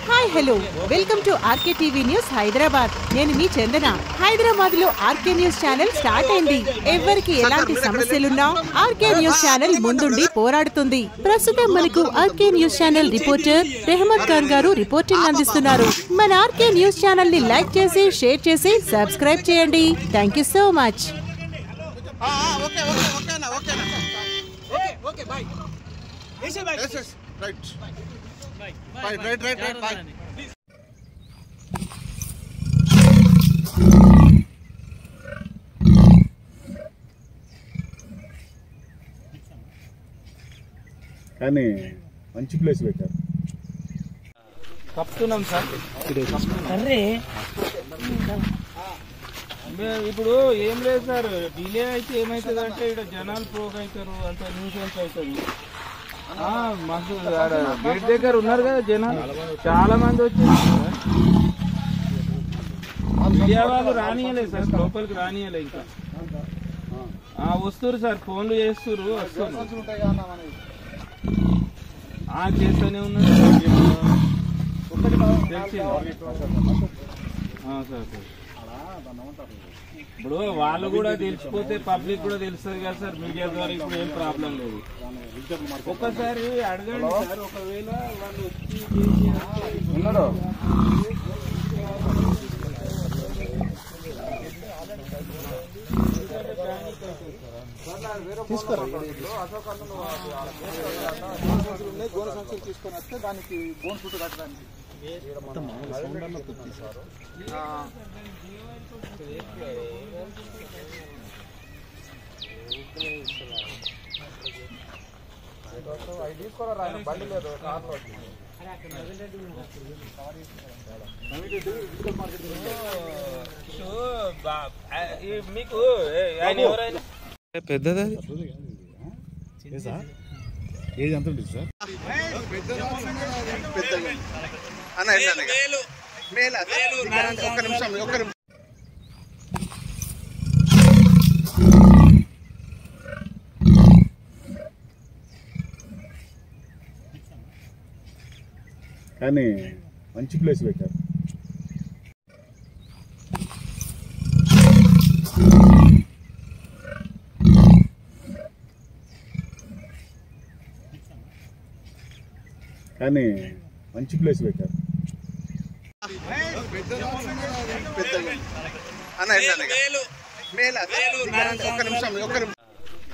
Hi hello welcome to RK TV news Hyderabad. నేను మీ చందన. హైదరాబాద్ లో ఆర్కే న్యూస్ ఛానల్ స్టార్ట్ అయింది. ఎవరికి ఎలాంటి సమస్యలున్నా ఆర్కే న్యూస్ ఛానల్ ముందుండి పోరాడుతుంది. ప్రస్తుతం మనకు RK news channel reporter Rehmat Khan గారు రిపోర్టింగ్ అందిస్తున్నారు. మన ఆర్కే న్యూస్ ఛానల్ ని లైక్ చేసి షేర్ చేసి సబ్స్క్రైబ్ చేయండి. Thank you so much. కానీ మంచి ప్లేస్ పెట్టారు. కప్తున్నాం సార్. అరే ఇప్పుడు ఏం లేదు సార్, డిలే అయితే ఏమవుతుంది అంటే ఇక్కడ జనాలు పోగు అవుతారు, అంత న్యూసెన్స్ అవుతుంది. మాకు గేట్ దగ్గర ఉన్నారు కదా జనాలు, చాలా మంది వచ్చారు. మీడియా వాళ్ళు రానియలేదు సార్, లోపలికి రానియలే. ఇంకా వస్తున్నారు సార్, ఫోన్లు చేస్తున్నారు, వస్తున్నారు. చేస్తూనే ఉన్నారు సార్. ఇప్పుడు వాళ్ళు కూడా తెలిసిపోతే పబ్లిక్ కూడా తెలుస్తుంది కదా సార్, మీడియా ద్వారా. ఇప్పుడు ఏం ప్రాబ్లం లేదు. ఒక్కసారి అడగండి సార్, ఒకవేళ వాళ్ళు వచ్చి ఉన్నారు గోన సంచులు తీసుకొని వస్తే దానికి బోన్ ఫుట్ కట్టడానికి అవి తీసుకోరా, బండి లేదు కార్లో. మీకు పెద్దది ఏది ఎంత ఉంటుంది సార్? ఒక్క నిమిషం. కానీ మంచి ప్లేస్ పెట్టారు. కానీ మంచి ప్లేస్ పెట్టారు.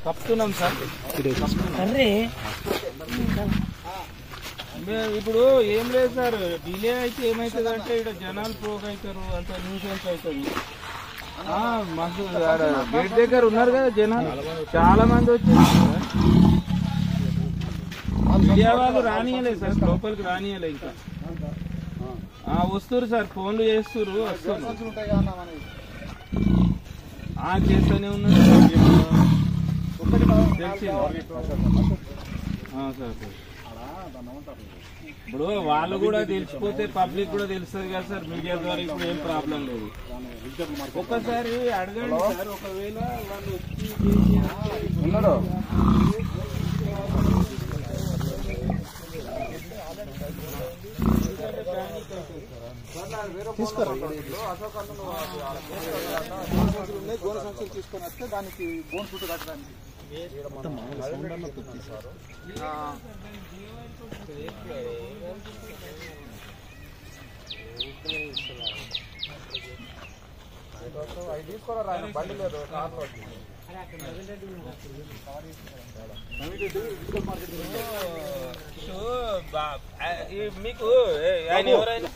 కప్తున్నాం సార్. ఇప్పుడు ఏం లేదు సార్, డిలే అయితే ఏమవుతుంది అంటే ఇక్కడ జనాలు పోగు అవుతారు, అంత న్యూసెన్స్ అవుతుంది. మాకు గేట్ దగ్గర ఉన్నారు కదా జనాలు, చాలా మంది వచ్చారు. మీడియా వాళ్ళు రానియలేదు సార్, లోపలికి రానియలే. ఇంకా వస్తున్నారు సార్, ఫోన్లు చేస్తున్నారు, వస్తున్నారు. చేస్తూనే ఉన్నారు సార్. ఇప్పుడు వాళ్ళు కూడా తెలిసిపోతే పబ్లిక్ కూడా తెలుస్తుంది కదా సార్, మీడియా ద్వారా. ఇప్పుడు ఏం ప్రాబ్లం లేదు. ఒక్కసారి అడగండి సార్, ఒకవేళ వాళ్ళు వచ్చి ఉన్నారు గోన సంచులు తీసుకొని వస్తే దానికి బోన్ ఫుట్ కట్టడానికి అవి తీసుకోరా, బండి లేదు కార్లో. మీకు ఎవరైనా